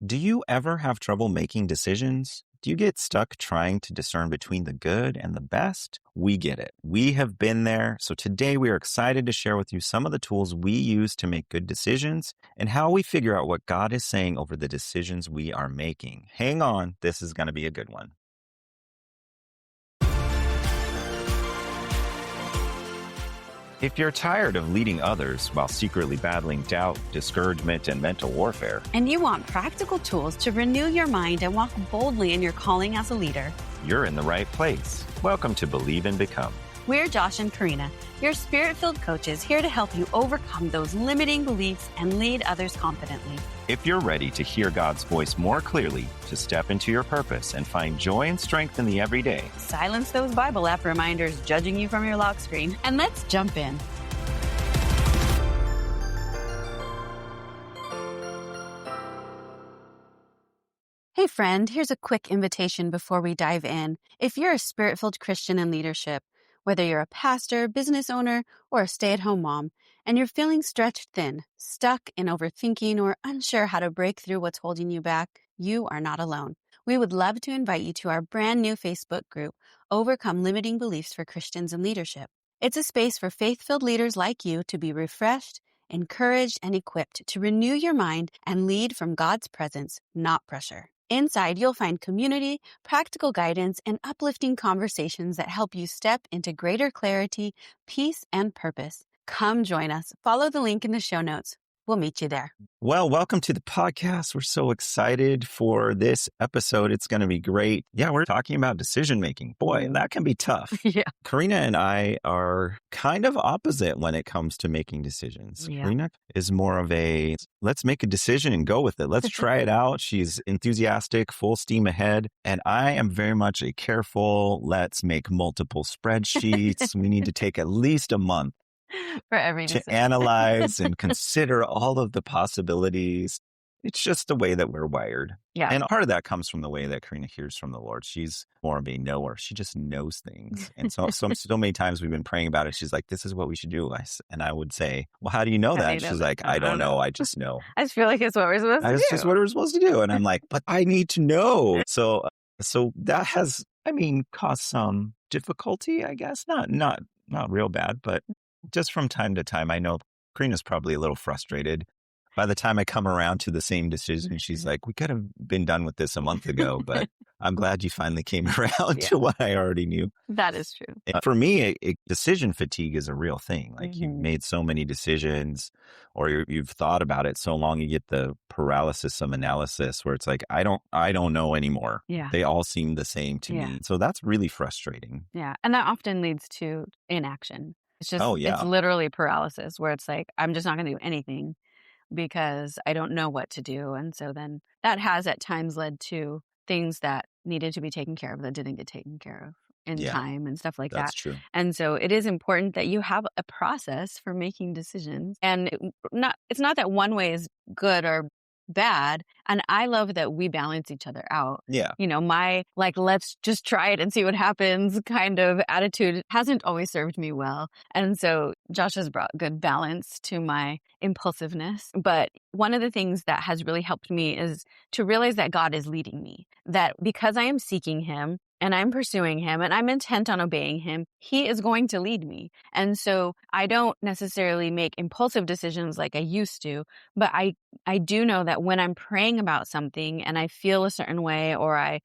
Do you ever have trouble making decisions? Do you get stuck trying to discern between the good and the best? We get it. We have been there. So today we are excited to share with you some of the tools we use to make good decisions and how we figure out what God is saying over the decisions we are making. Hang on. This is going to be a good one. If you're tired of leading others while secretly battling doubt, discouragement, and mental warfare, and you want practical tools to renew your mind and walk boldly in your calling as a leader, you're in the right place. Welcome to Believe and Become. We're Josh and Corina, your spirit-filled coaches here to help you overcome those limiting beliefs and lead others confidently. If you're ready to hear God's voice more clearly, to step into your purpose and find joy and strength in the everyday, silence those Bible app reminders judging you from your lock screen, and let's jump in. Hey friend, here's a quick invitation before we dive in. If you're a spirit-filled Christian in leadership, whether you're a pastor, business owner, or a stay-at-home mom, and you're feeling stretched thin, stuck in overthinking, or unsure how to break through what's holding you back, you are not alone. We would love to invite you to our brand new Facebook group, Overcome Limiting Beliefs for Christians in Leadership. It's a space for faith-filled leaders like you to be refreshed, encouraged, and equipped to renew your mind and lead from God's presence, not pressure. Inside, you'll find community, practical guidance, and uplifting conversations that help you step into greater clarity, peace, and purpose. Come join us. Follow the link in the show notes. We'll meet you there. Well, welcome to the podcast. We're so excited for this episode. It's going to be great. Yeah, we're talking about decision making. Boy, that can be tough. Yeah. Corina and I are kind of opposite when it comes to making decisions. Yeah. Corina is more of a, let's make a decision and go with it. Let's try it out. She's enthusiastic, full steam ahead. And I am very much a careful, let's make multiple spreadsheets. We need to take at least a month for every to decision. analyze and consider all of the possibilities. It's just the way that we're wired. Yeah. And part of that comes from the way that Corina hears from the Lord. She's more of a knower. She just knows things. And so many times we've been praying about it. She's like, this is what we should do. And I would say, well, how do you know that? She's like, I don't know. I just know. I just feel like it's what we're supposed to do. It's just what we're supposed to do. And I'm like, but I need to know. So that has, caused some difficulty, I guess. Not real bad, but just from time to time, I know Corina's probably a little frustrated. By the time I come around to the same decision, she's like, we could have been done with this a month ago, but I'm glad you finally came around to what I already knew. That is true. For me, decision fatigue is a real thing. Like you've made so many decisions or you've thought about it so long, you get the paralysis of analysis where it's like, I don't know anymore. Yeah. They all seem the same to me. So that's really frustrating. Yeah. And that often leads to inaction. It's just, it's literally paralysis where it's like, I'm just not going to do anything because I don't know what to do. And so then that has at times led to things that needed to be taken care of that didn't get taken care of in time and stuff like that. That's true. And so it is important that you have a process for making decisions. And it's not that one way is good or bad. And I love that we balance each other out. Yeah. My let's just try it and see what happens kind of attitude hasn't always served me well. And so Josh has brought good balance to my impulsiveness. But one of the things that has really helped me is to realize that God is leading me, that because I am seeking him, and I'm pursuing him and I'm intent on obeying him, he is going to lead me. And so I don't necessarily make impulsive decisions like I used to, but I do know that when I'm praying about something and I feel a certain way or I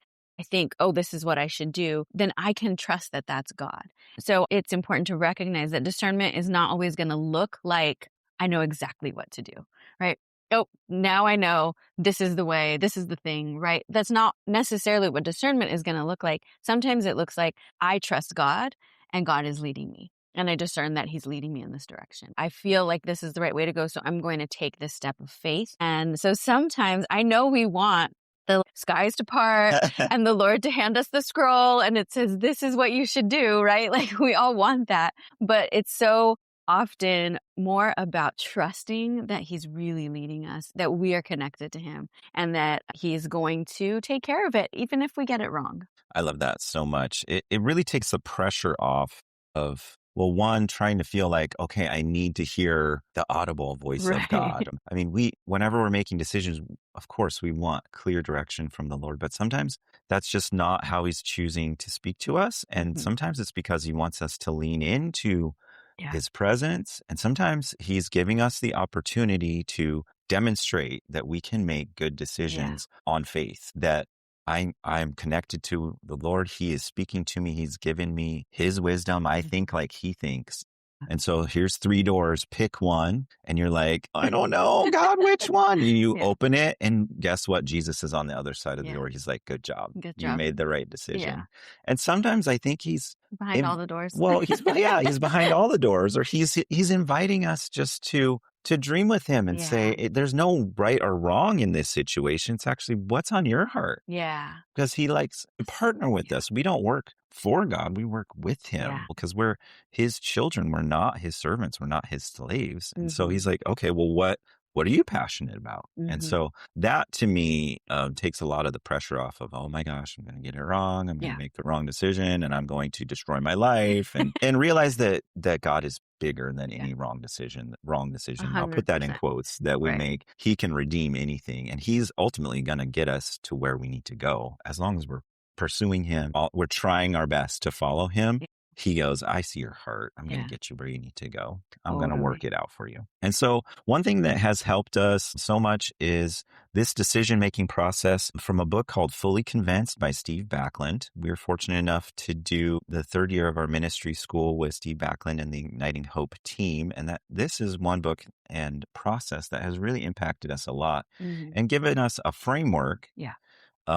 think, oh, this is what I should do, then I can trust that that's God. So it's important to recognize that discernment is not always going to look like I know exactly what to do, right? Oh, now I know this is the way, this is the thing, right? That's not necessarily what discernment is going to look like. Sometimes it looks like I trust God and God is leading me. And I discern that he's leading me in this direction. I feel like this is the right way to go. So I'm going to take this step of faith. And so sometimes I know we want the skies to part and the Lord to hand us the scroll. And it says, this is what you should do, right? Like we all want that. But it's so often more about trusting that he's really leading us, that we are connected to him, and that he's going to take care of it, even if we get it wrong. I love that so much. It really takes the pressure off of Well, one, trying to feel like, okay, I need to hear the audible voice of Right. God. I mean, whenever we're making decisions, of course, we want clear direction from the Lord, but sometimes that's just not how he's choosing to speak to us. And Mhm. sometimes it's because he wants us to lean into Yeah. his presence. And sometimes he's giving us the opportunity to demonstrate that we can make good Yeah. decisions on faith, that I'm connected to the Lord. He is speaking to me. He's given me his wisdom. I Mhm. think like he thinks. And so here's 3 doors, pick one. And you're like, I don't know, God, which one? And you Yeah. open it, and guess what? Jesus is on the other side of the Yeah. door. He's like, good job. Good You job. made the right Yeah. decision. And sometimes I think he's Behind all in, the doors. well, yeah, he's behind all the doors, or he's inviting us just to dream with him and Yeah. say, there's no right or wrong in this situation. It's actually what's on your heart, Yeah. because he likes to partner with Yeah. us. We don't work for God, we work with him Yeah. because we're his children. We're not his servants, we're not his slaves. And so Mhm. he's like, okay, well, what are you passionate about? And Mhm. so that to me takes a lot of the pressure off of, oh my gosh, I'm going to get it wrong. I'm going to Yeah. make the wrong decision and I'm going to destroy my life, and realize that God is bigger than Yeah. any wrong decision. Wrong decision, I'll put that in 100%. quotes, that we Right. make. He can redeem anything, and he's ultimately going to get us to where we need to go as long as we're pursuing him. We're trying our best to follow him. Yeah. He goes, I see your heart. I'm going to Yeah. get you where you need to go. I'm going to Totally. work it out for you. And so one thing that has helped us so much is this decision-making process from a book called Fully Convinced by Steve Backlund. We were fortunate enough to do the 3rd year of our ministry school with Steve Backlund and the Igniting Hope team. And that this is one book and process that has really impacted us a lot Mhm. and given us a framework Yeah.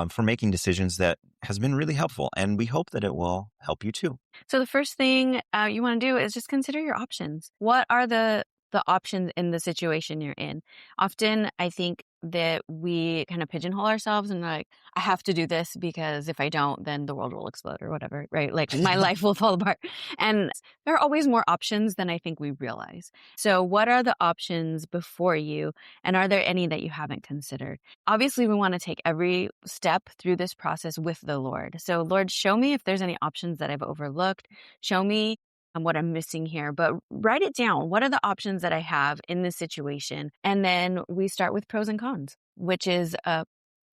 for making decisions that has been really helpful. And we hope that it will help you too. So the first thing you want to do is just consider your options. What are the options in the situation you're in? Often, I think that we kind of pigeonhole ourselves and like, I have to do this because if I don't, then the world will explode or whatever, right? Like my life will fall apart. And there are always more options than I think we realize. So, what are the options before you? And are there any that you haven't considered? Obviously, we want to take every step through this process with the Lord. So, Lord, show me if there's any options that I've overlooked. Show me what I'm missing here, but write it down. What are the options that I have in this situation? And then we start with pros and cons, which is a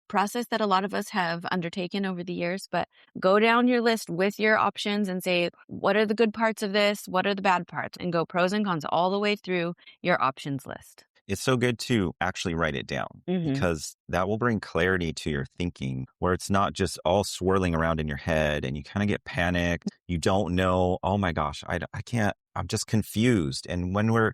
process that a lot of us have undertaken over the years. But go down your list with your options and say, what are the good parts of this? What are the bad parts? And go pros and cons all the way through your options list. It's so good to actually write it down, Mm-hmm. because that will bring clarity to your thinking, where it's not just all swirling around in your head and you kind of get panicked. You don't know, oh my gosh, I can't, I'm just confused. And when we're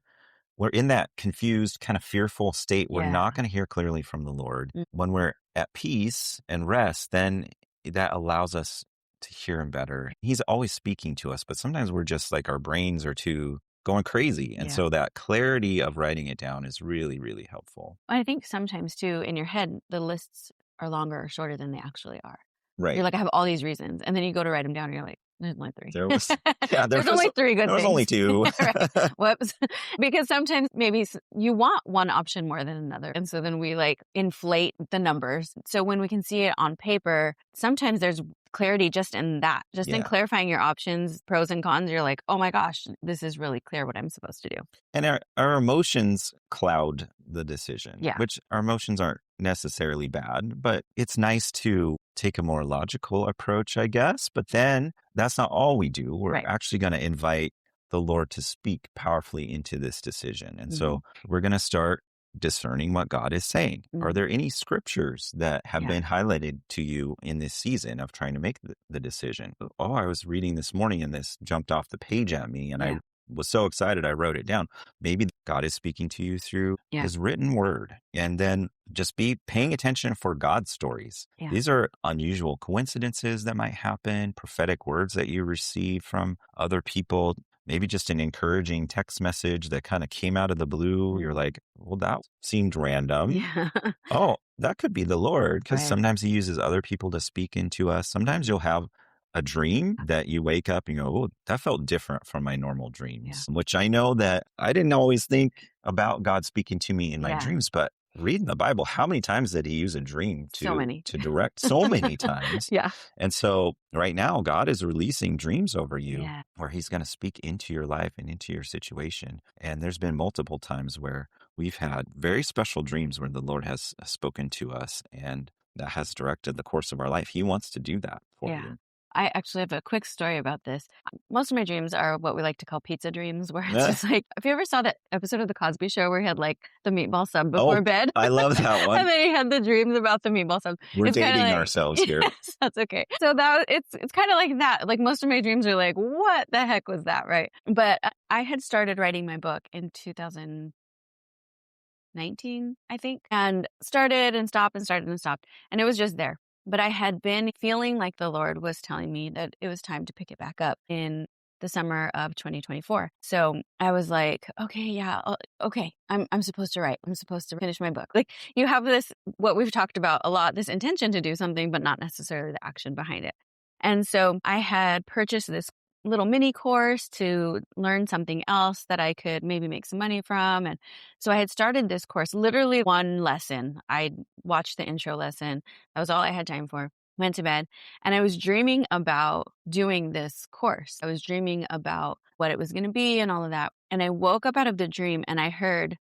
in that confused, kind of fearful state, we're Yeah. not going to hear clearly from the Lord. Mm. When we're at peace and rest, then that allows us to hear him better. He's always speaking to us, but sometimes we're just like, our brains are too going crazy. And Yeah. so that clarity of writing it down is really, really helpful. I think sometimes too, in your head, the lists are longer or shorter than they actually are. Right. You're like, I have all these reasons. And then you go to write them down and you're like, there's only 3. There was, yeah, There's only 3 good there was things. only 2. Right. Whoops. Because sometimes maybe you want one option more than another. And so then we like inflate the numbers. So when we can see it on paper, sometimes there's clarity just in that, just in Yeah. clarifying your options, pros and cons. You're like, oh my gosh, this is really clear what I'm supposed to do. And our emotions cloud the decision, Yeah. which our emotions aren't necessarily bad, but it's nice to take a more logical approach, I guess. But then that's not all we do. We're Right. actually going to invite the Lord to speak powerfully into this decision. And so we're going to start discerning what God is saying. Are there any scriptures that have Yeah. been highlighted to you in this season of trying to make the decision? Oh, I was reading this morning and this jumped off the page at me, and I was so excited I wrote it down. Maybe God is speaking to you through his written word. And then just be paying attention for God's stories. Yeah. These are unusual coincidences that might happen, prophetic words that you receive from other people, maybe just an encouraging text message that kind of came out of the blue. You're like, well, that seemed random. Yeah. Oh, that could be the Lord, because Right. sometimes he uses other people to speak into us. Sometimes you'll have a dream that you wake up and you go, oh, that felt different from my normal dreams, which I know that I didn't always think about God speaking to me in my dreams, but reading the Bible, how many times did he use a dream So many. to direct? So many times. Yeah. And so right now, God is releasing dreams over you Yeah. where he's going to speak into your life and into your situation. And there's been multiple times where we've had very special dreams where the Lord has spoken to us and that has directed the course of our life. He wants to do that for Yeah. you. I actually have a quick story about this. Most of my dreams are what we like to call pizza dreams, where it's just like, if you ever saw that episode of The Cosby Show where he had like the meatball sub before bed? I love that one. And then he had the dreams about the meatball sub. We're It's kinda dating like, ourselves here. yes, that's okay. So it's kind of like that. Like most of my dreams are like, what the heck was that, right? But I had started writing my book in 2019, I think, and started and stopped and started and stopped. And it was just there. But I had been feeling like the Lord was telling me that it was time to pick it back up in the summer of 2024. So I was like, okay, yeah, okay, I'm supposed to write. I'm supposed to finish my book. Like you have this, what we've talked about a lot, this intention to do something, but not necessarily the action behind it. And so I had purchased this little mini course to learn something else that I could maybe make some money from. And so I had started this course, literally one lesson. I watched the intro lesson. That was all I had time for. Went to bed and I was dreaming about doing this course. I was dreaming about what it was going to be and all of that. And I woke up out of the dream and I heard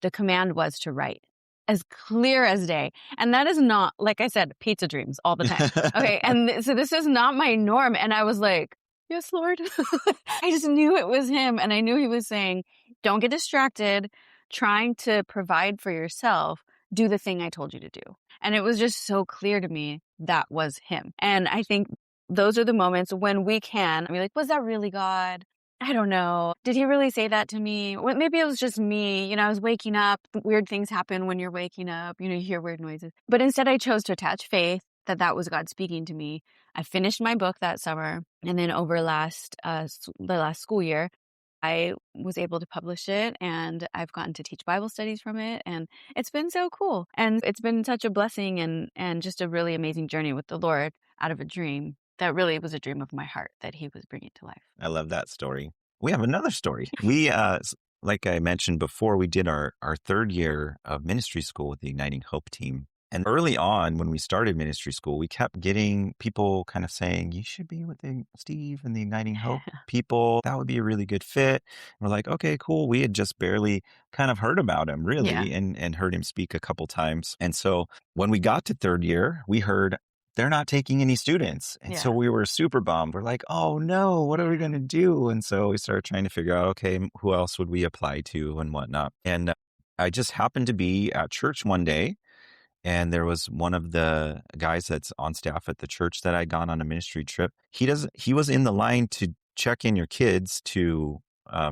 the command was to write, as clear as day. And that is not, like I said, pizza dreams all the time. Okay. And so this is not my norm. And I was like, yes, Lord. I just knew it was him. And I knew he was saying, don't get distracted trying to provide for yourself. Do the thing I told you to do. And it was just so clear to me that was him. And I think those are the moments when we can be like, was that really God? I don't know. Did he really say that to me? Well, maybe it was just me. You know, I was waking up. Weird things happen when you're waking up. You know, you hear weird noises. But instead, I chose to attach faith that was God speaking to me. I finished my book that summer. And then over the last school year, I was able to publish it and I've gotten to teach Bible studies from it. And it's been so cool. And it's been such a blessing and just a really amazing journey with the Lord out of a dream that really was a dream of my heart that he was bringing to life. I love that story. We have another story. We, like I mentioned before, we did our third year of ministry school with the Igniting Hope team. And early on, when we started ministry school, we kept getting people kind of saying, you should be with Steve and the Igniting Hope people. That would be a really good fit. And we're like, okay, cool. We had just barely kind of heard about him, really, and heard him speak a couple times. And so when we got to third year, we heard they're not taking any students. And so we were super bummed. We're like, oh no, what are we going to do? And so we started trying to figure out, okay, who else would we apply to and whatnot. And I just happened to be at church one day. And there was one of the guys that's on staff at the church that I'd gone on a ministry trip. He was in the line to check in your kids to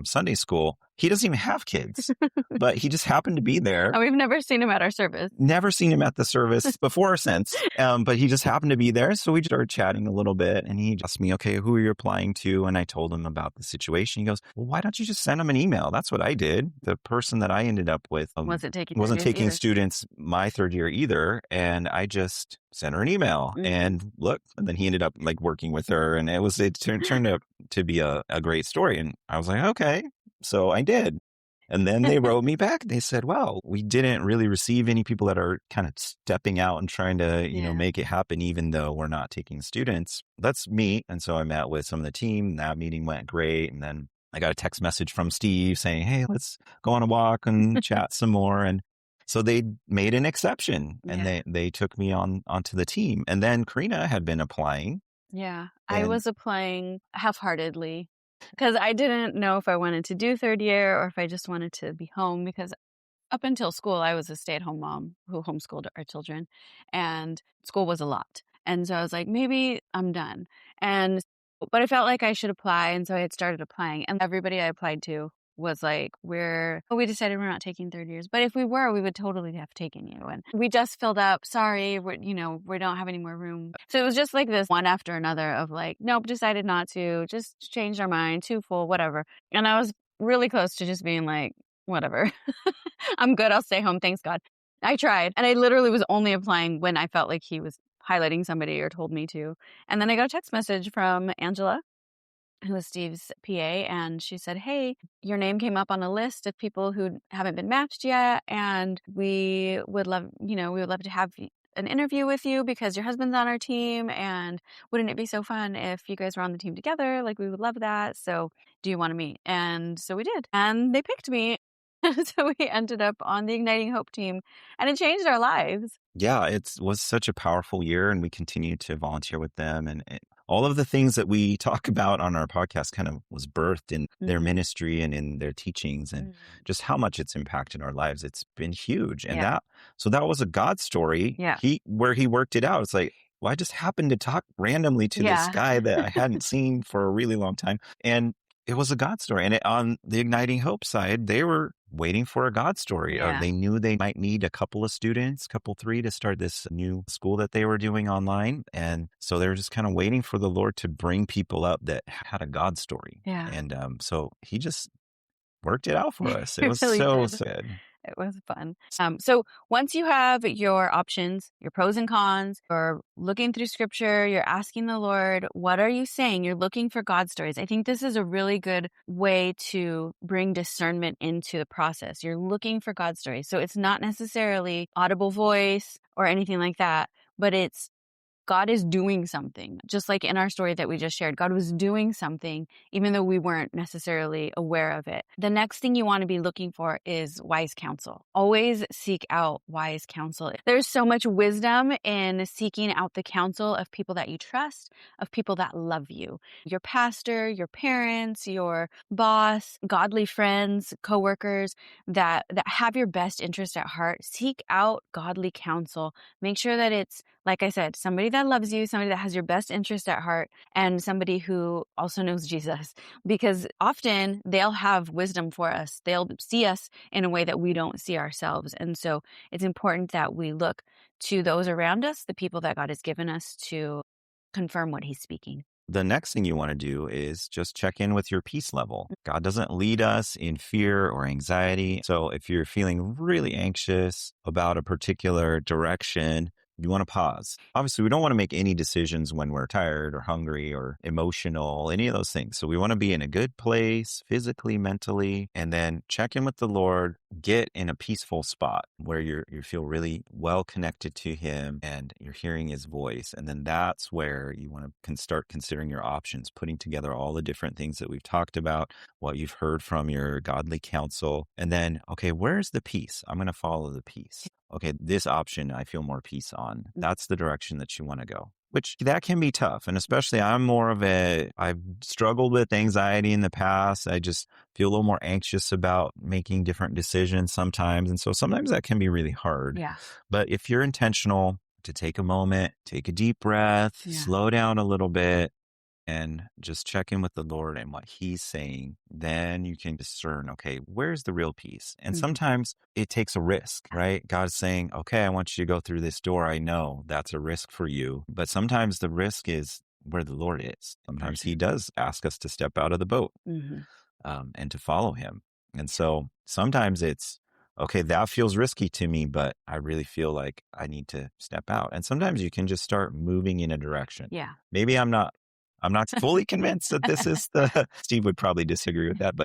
Sunday school. He doesn't even have kids, but he just happened to be there. And we've never seen him at our service. Never seen him at the service before or since, but he just happened to be there. So we started chatting a little bit and he asked me, okay, who are you applying to? And I told him about the situation. He goes, well, why don't you just send him an email? That's what I did. The person that I ended up with wasn't taking students my third year either. And I just sent her an email and look, and then he ended up like working with her and it turned out to be a great story. And I was like, okay. So I did. And then they wrote me back. They said, well, we didn't really receive any people that are kind of stepping out and trying to, make it happen, even though we're not taking students. Let's meet. And so I met with some of the team. That meeting went great. And then I got a text message from Steve saying, hey, let's go on a walk and chat some more. And so they made an exception and they took me onto the team. And then Corina had been applying. Yeah, I was applying half-heartedly. Because I didn't know if I wanted to do third year or if I just wanted to be home. Because up until school, I was a stay-at-home mom who homeschooled our children. And school was a lot. And so I was like, maybe I'm done. But I felt like I should apply. And so I had started applying. And everybody I applied to was like, we decided we're not taking third years. But if we were, we would totally have taken you. And we just filled up. Sorry, we don't have any more room. So it was just like this one after another of like, nope, decided not to, just changed our mind, too full, whatever. And I was really close to just being like, whatever, I'm good. I'll stay home. Thanks God. I tried. And I literally was only applying when I felt like he was highlighting somebody or told me to. And then I got a text message from Angela. who was Steve's PA, and she said, "Hey, your name came up on a list of people who haven't been matched yet, and we would love to have an interview with you because your husband's on our team, and wouldn't it be so fun if you guys were on the team together? Like, we would love that. So, do you want to meet?" And so we did, and they picked me. So we ended up on the Igniting Hope team, and it changed our lives. Yeah, it was such a powerful year, and we continue to volunteer with them. And all of the things that we talk about on our podcast kind of was birthed in their Mhm. ministry and in their teachings, and Mhm. just how much it's impacted our lives. It's been huge. And Yeah. so that was a God story. Yeah. Where he worked it out. It's like, well, I just happened to talk randomly to this Yeah. guy that I hadn't seen for a really long time. And it was a God story. And on the Igniting Hope side, they were waiting for a God story. Yeah. They knew they might need a couple of students, couple three, to start this new school that they were doing online. And so they were just kind of waiting for the Lord to bring people up that had a God story. Yeah. And so he just worked it out for us. It It was really so did. good. It was fun. So once you have your options, your pros and cons, you're looking through scripture, you're asking the Lord, what are you saying? You're looking for God stories. I think this is a really good way to bring discernment into the process. You're looking for God stories. So it's not necessarily audible voice or anything like that, but it's God is doing something. Just like in our story that we just shared, God was doing something, even though we weren't necessarily aware of it. The next thing you want to be looking for is wise counsel. Always seek out wise counsel. There's so much wisdom in seeking out the counsel of people that you trust, of people that love you. Your pastor, your parents, your boss, godly friends, coworkers that have your best interest at heart. Seek out godly counsel. Make sure that it's, like I said, somebody that loves you, somebody that has your best interest at heart, and somebody who also knows Jesus. Because often they'll have wisdom for us. They'll see us in a way that we don't see ourselves. And so it's important that we look to those around us, the people that God has given us, to confirm what he's speaking. The next thing you want to do is just check in with your peace level. God doesn't lead us in fear or anxiety. So if you're feeling really anxious about a particular direction, you want to pause. Obviously, we don't want to make any decisions when we're tired or hungry or emotional, any of those things. So we want to be in a good place physically, mentally, and then check in with the Lord, get in a peaceful spot where you feel really well connected to him and you're hearing his voice. And then that's where you want to start considering your options, putting together all the different things that we've talked about, what you've heard from your godly counsel. And then, okay, where's the peace? I'm going to follow the peace. Okay, this option I feel more peace on. That's the direction that you want to go, which that can be tough. And especially I've struggled with anxiety in the past. I just feel a little more anxious about making different decisions sometimes. And so sometimes that can be really hard. Yeah. But if you're intentional to take a moment, take a deep breath, slow down a little bit, and just check in with the Lord and what he's saying, then you can discern, okay, where's the real peace? And sometimes it takes a risk, right? God's saying, okay, I want you to go through this door. I know that's a risk for you. But sometimes the risk is where the Lord is. Sometimes he does ask us to step out of the boat and to follow him. And so sometimes it's, okay, that feels risky to me, but I really feel like I need to step out. And sometimes you can just start moving in a direction. Yeah. Maybe I'm not fully convinced that this is Steve would probably disagree with that,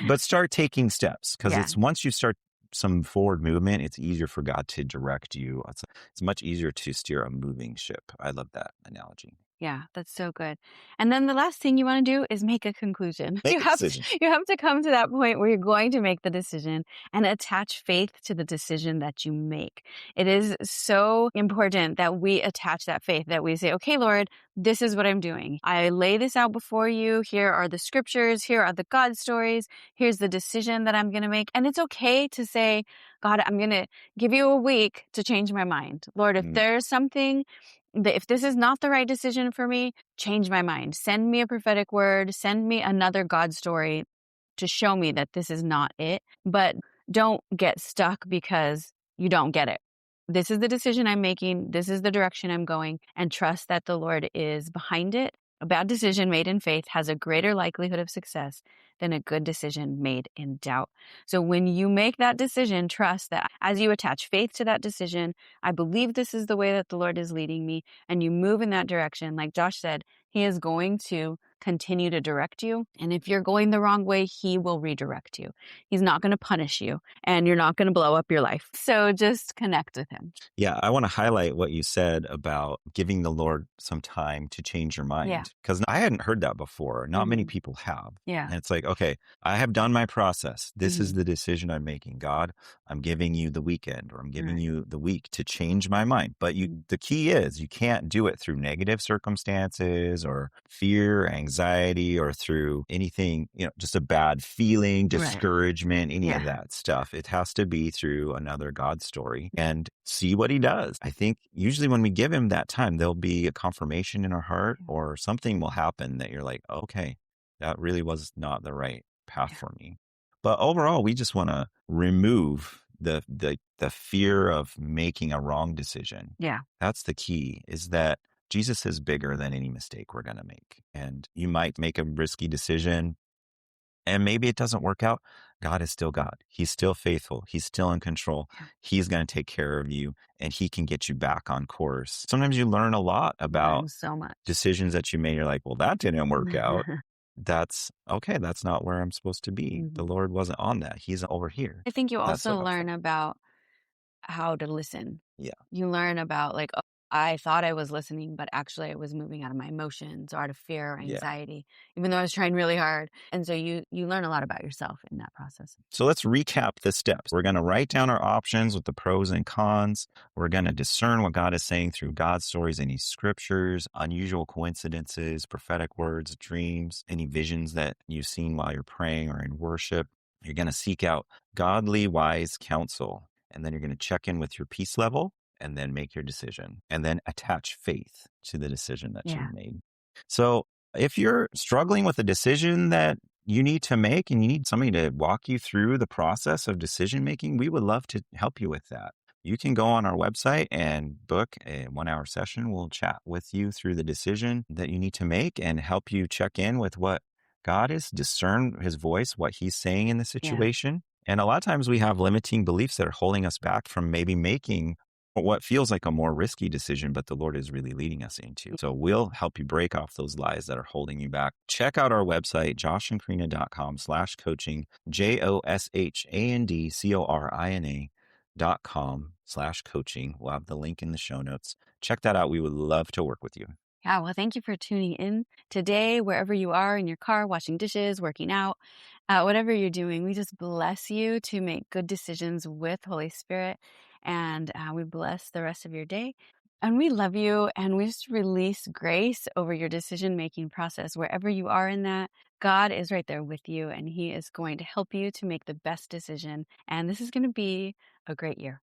but start taking steps, because it's once you start some forward movement, it's easier for God to direct you. It's much easier to steer a moving ship. I love that analogy. Yeah, that's so good. And then the last thing you want to do is make a conclusion. Make a decision. You have to come to that point where you're going to make the decision and attach faith to the decision that you make. It is so important that we attach that faith, that we say, okay, Lord, this is what I'm doing. I lay this out before you. Here are the scriptures. Here are the God stories. Here's the decision that I'm going to make. And it's okay to say, God, I'm going to give you a week to change my mind. Lord, if there's something if this is not the right decision for me, change my mind. Send me a prophetic word. Send me another God story to show me that this is not it. But don't get stuck because you don't get it. This is the decision I'm making. This is the direction I'm going, and trust that the Lord is behind it. A bad decision made in faith has a greater likelihood of success than a good decision made in doubt. So when you make that decision, trust that as you attach faith to that decision, I believe this is the way that the Lord is leading me, and you move in that direction. Like Josh said, he is going to continue to direct you. And if you're going the wrong way, he will redirect you. He's not going to punish you, and you're not going to blow up your life. So just connect with him. Yeah, I want to highlight what you said about giving the Lord some time to change your mind. Because I hadn't heard that before. Not many people have. Yeah. And it's like, okay, I have done my process. This is the decision I'm making. God, I'm giving you the weekend, or I'm giving you the week to change my mind. But the key is you can't do it through negative circumstances or fear, anxiety, or through anything, just a bad feeling, discouragement, any of that stuff. It has to be through another God story and see what he does. I think usually when we give him that time, there'll be a confirmation in our heart, or something will happen that you're like, okay, that really was not the right path for me. But overall, we just want to remove the fear of making a wrong decision. Yeah. That's the key, is that Jesus is bigger than any mistake we're going to make. And you might make a risky decision and maybe it doesn't work out. God is still God. He's still faithful. He's still in control. He's going to take care of you, and he can get you back on course. Sometimes you learn a lot about so much decisions that you made. You're like, well, that didn't work out. That's okay. That's not where I'm supposed to be. The Lord wasn't on that. He's over here. I think you also learn about how to listen. Yeah. You learn about like, oh, I thought I was listening, but actually I was moving out of my emotions or out of fear or anxiety, even though I was trying really hard. And so you learn a lot about yourself in that process. So let's recap the steps. We're going to write down our options with the pros and cons. We're going to discern what God is saying through God's stories, any scriptures, unusual coincidences, prophetic words, dreams, any visions that you've seen while you're praying or in worship. You're going to seek out godly, wise counsel. And then you're going to check in with your peace level, and then make your decision, and then attach faith to the decision that you made. So if you're struggling with a decision that you need to make and you need somebody to walk you through the process of decision making, we would love to help you with that. You can go on our website and book a 1-hour session. We'll chat with you through the decision that you need to make and help you check in with what God is, discern his voice, what he's saying in the situation. And a lot of times we have limiting beliefs that are holding us back from maybe making what feels like a more risky decision, but the Lord is really leading us into. So we'll help you break off those lies that are holding you back. Check out our website, joshandcorina.com/coaching, JOSHANDCORINA.com/coaching. We'll have the link in the show notes. Check that out. We would love to work with you. Yeah, well, thank you for tuning in today, wherever you are, in your car, washing dishes, working out, whatever you're doing. We just bless you to make good decisions with Holy Spirit. And we bless the rest of your day. And we love you. And we just release grace over your decision-making process. Wherever you are in that, God is right there with you. And he is going to help you to make the best decision. And this is going to be a great year.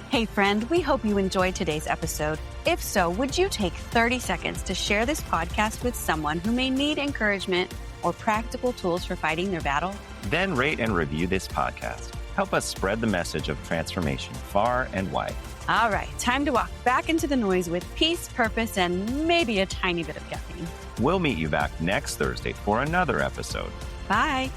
Hey friend, we hope you enjoyed today's episode. If so, would you take 30 seconds to share this podcast with someone who may need encouragement or practical tools for fighting their battle? Then rate and review this podcast. Help us spread the message of transformation far and wide. All right, time to walk back into the noise with peace, purpose, and maybe a tiny bit of caffeine. We'll meet you back next Thursday for another episode. Bye.